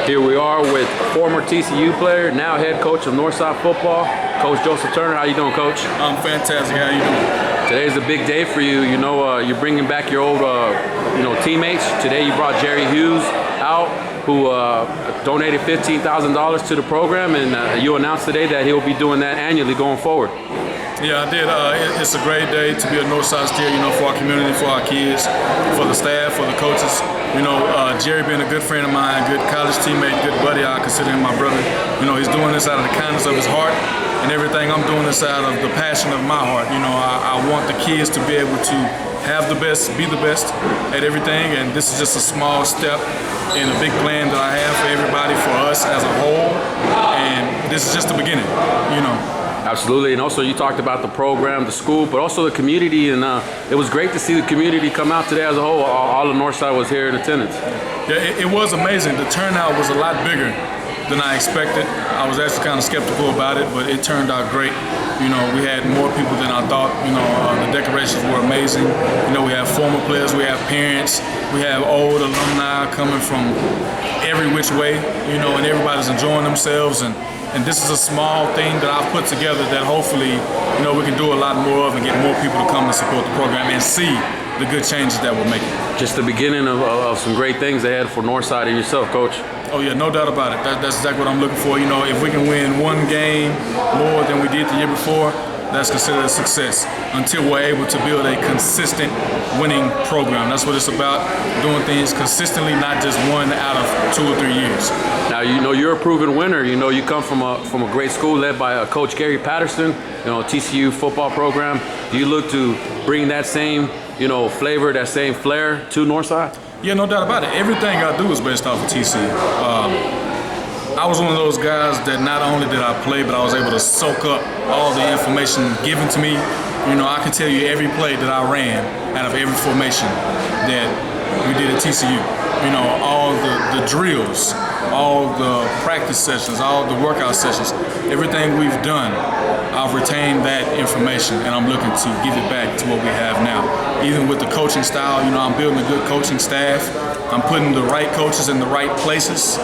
Here we are with former TCU player, now head coach of Northside football, Coach Joseph Turner. How you doing, Coach? I'm fantastic. How you doing? Today's a big day for you. You know, you're bringing back your old, teammates. Today you brought Jerry Hughes out, who donated $15,000 to the program, and you announced today that he'll be doing that annually going forward. Yeah, I did. It's a great day to be a Northside steer, for our community, for our kids, for the staff, for the coaches. Jerry being a good friend of mine, good college teammate, good buddy, I consider him my brother. He's doing this out of the kindness of his heart, and everything I'm doing this out of the passion of my heart. I want the kids to be able to have the best, be the best at everything, and this is just a small step in a big plan that I have for everybody, for us as a whole, and this is just the beginning, Absolutely, and also you talked about the program, the school, but also the community, and it was great to see the community come out today as a whole. All of Northside was here in attendance. Yeah, it was amazing. The turnout was a lot bigger than I expected. I was actually kind of skeptical about it, but it turned out great. We had more people than I thought. The decorations were amazing. We have former players, we have parents, we have old alumni coming from every which way, and everybody's enjoying themselves. And this is a small thing that I've put together that hopefully, we can do a lot more of and get more people to come and support the program and see the good changes that we're making. Just the beginning of some great things ahead for Northside and yourself, Coach. Oh yeah, no doubt about it. That's exactly what I'm looking for. If we can win one game more than we did the year before, that's considered a success until we're able to build a consistent winning program. That's what it's about, doing things consistently, not just one out of 2 or 3 years. Now, you're a proven winner. You come from a great school led by Coach Gary Patterson, TCU football program. Do you look to bring that same, flavor, that same flair to Northside? Yeah, no doubt about it. Everything I do is based off of TCU. I was one of those guys that not only did I play, but I was able to soak up all the information given to me. I can tell you every play that I ran out of every formation that we did at TCU. All the drills, all the practice sessions, all the workout sessions, everything we've done, I've retained that information, and I'm looking to give it back to what we have now. Even with the coaching style, I'm building a good coaching staff. I'm putting the right coaches in the right places.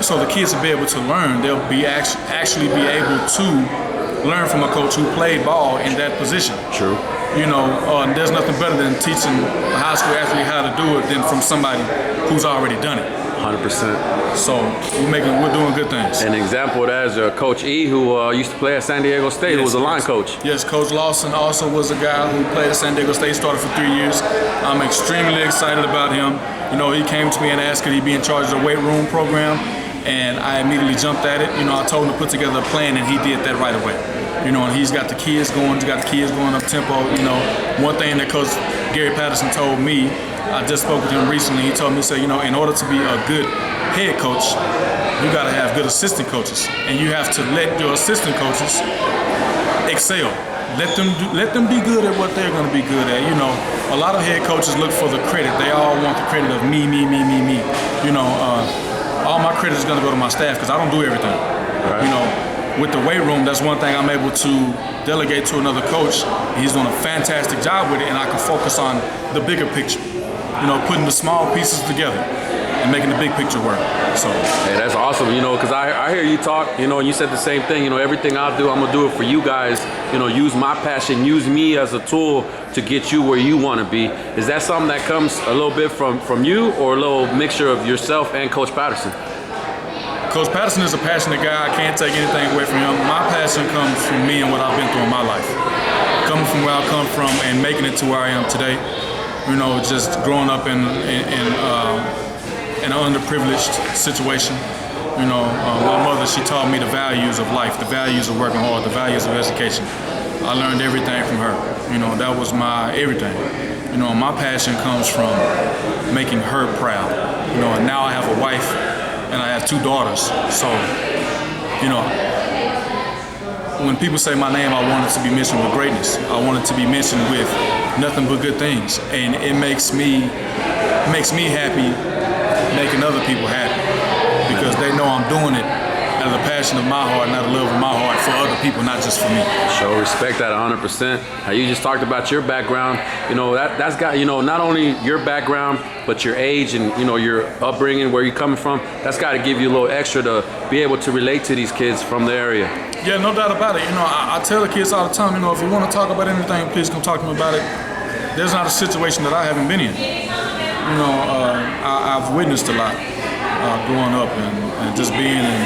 So the kids will be able to learn. They'll be actually be able to learn from a coach who played ball in that position. True. There's nothing better than teaching a high school athlete how to do it than from somebody who's already done it. 100%. So we're doing good things. An example of that is Coach E, who used to play at San Diego State, who was a line coach. Yes, Coach Lawson also was a guy who played at San Diego State, started for 3 years. I'm extremely excited about him. He came to me and asked could he be in charge of the weight room program, and I immediately jumped at it. I told him to put together a plan, and he did that right away. And he's got the kids going, up tempo. One thing that Coach Gary Patterson told me, I just spoke with him recently, he told me, in order to be a good head coach, you got to have good assistant coaches, and you have to let your assistant coaches excel. Let them be good at what they're going to be good at. A lot of head coaches look for the credit. They all want the credit of me. All my credit is going to go to my staff because I don't do everything. Right. With the weight room, that's one thing I'm able to delegate to another coach. He's doing a fantastic job with it, and I can focus on the bigger picture. Putting the small pieces together and making the big picture work. So, hey, that's awesome. Because I hear you talk. And you said the same thing. Everything I'll do, I'm gonna do it for you guys. Use my passion, use me as a tool to get you where you want to be. Is that something that comes a little bit from you, or a little mixture of yourself and Coach Patterson? Coach Patterson is a passionate guy. I can't take anything away from him. My passion comes from me and what I've been through in my life. Coming from where I come from and making it to where I am today. Just growing up in an underprivileged situation. My mother, she taught me the values of life, the values of working hard, the values of education. I learned everything from her. That was my everything. My passion comes from making her proud. And now I have a wife and I have 2 daughters. So, when people say my name, I want it to be mentioned with greatness. I want it to be mentioned with nothing but good things. And it makes me happy making other people happy because they know I'm doing it out of the passion of my heart and out of the love of my heart for other people, not just for me. So respect that 100%. How you just talked about your background, you know, that's got, you know, not only your background, but your age and, you know, your upbringing, where you're coming from, that's got to give you a little extra to be able to relate to these kids from the area. Yeah, no doubt about it. You know, I tell the kids all the time, you know, if you want to talk about anything, please come talk to me about it. There's not a situation that I haven't been in. You know, I've witnessed a lot growing up and just being in,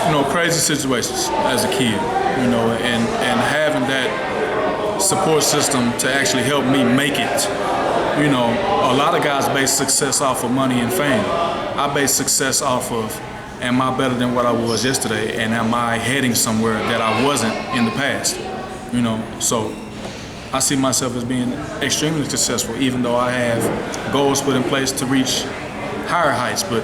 you know, crazy situations as a kid, you know, and having that support system to actually help me make it. You know, a lot of guys base success off of money and fame. I base success off of, am I better than what I was yesterday, and am I heading somewhere that I wasn't in the past? You know, so I see myself as being extremely successful, even though I have goals put in place to reach higher heights. But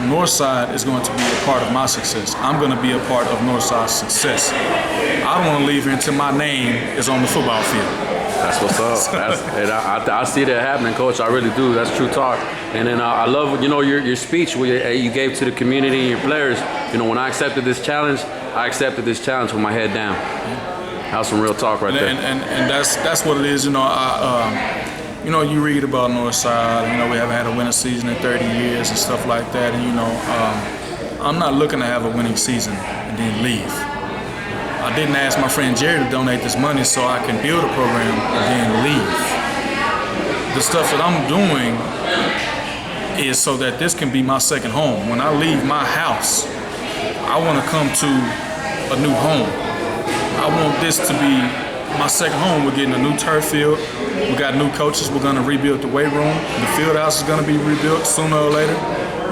Northside is going to be a part of my success. I'm going to be a part of Northside's success. I don't want to leave here until my name is on the football field. That's what's up. And I see that happening, Coach. I really do. That's true talk. And then I love, you know, your speech you gave to the community and your players. You know, when I accepted this challenge with my head down. That was some real talk right there. And that's what it is. You know, you know, you read about Northside. You know, we haven't had a winning season in 30 years and stuff like that. And you know, I'm not looking to have a winning season and then leave. I didn't ask my friend Jerry to donate this money so I can build a program and then leave. The stuff that I'm doing is so that this can be my second home. When I leave my house, I want to come to a new home. I want this to be my second home. We're getting a new turf field. We got new coaches. We're going to rebuild the weight room. The field house is going to be rebuilt sooner or later.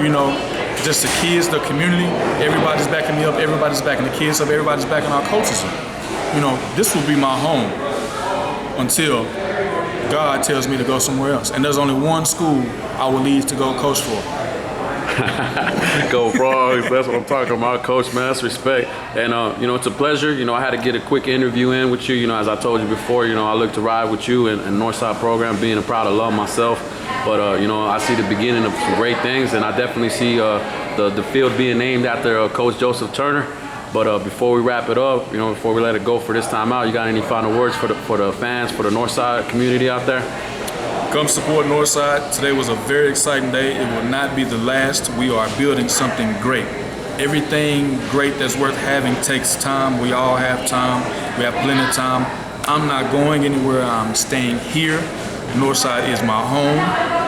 You know, just the kids, the community, everybody's backing me up, everybody's backing the kids up, everybody's backing our coaches up. You know, this will be my home until God tells me to go somewhere else. And there's only one school I will leave to go coach for. Go Frogs, that's what I'm talking about, Coach, man. That's respect. And you know, it's a pleasure. You know, I had to get a quick interview in with you. You know, as I told you before, you know, I look to ride with you and Northside program, being a proud alum myself. But you know, I see the beginning of some great things, and I definitely see the field being named after Coach Joseph Turner. But before we wrap it up, you know, before we let it go for this time out, you got any final words for the fans, for the Northside community out there? Come support Northside. Today was a very exciting day. It will not be the last. We are building something great. Everything great that's worth having takes time. We all have time. We have plenty of time. I'm not going anywhere. I'm staying here. Northside is my home.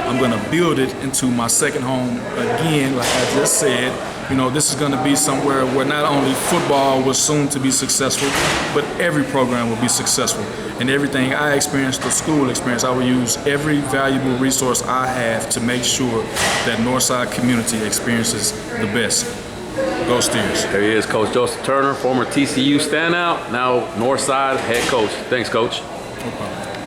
I'm going to build it into my second home again, like I just said. You know, this is going to be somewhere where not only football will soon to be successful, but every program will be successful. And everything I experienced, the school experience, I will use every valuable resource I have to make sure that Northside community experiences the best. Go Steers. There he is, Coach Joseph Turner, former TCU standout, now Northside head coach. Thanks, Coach. No problem.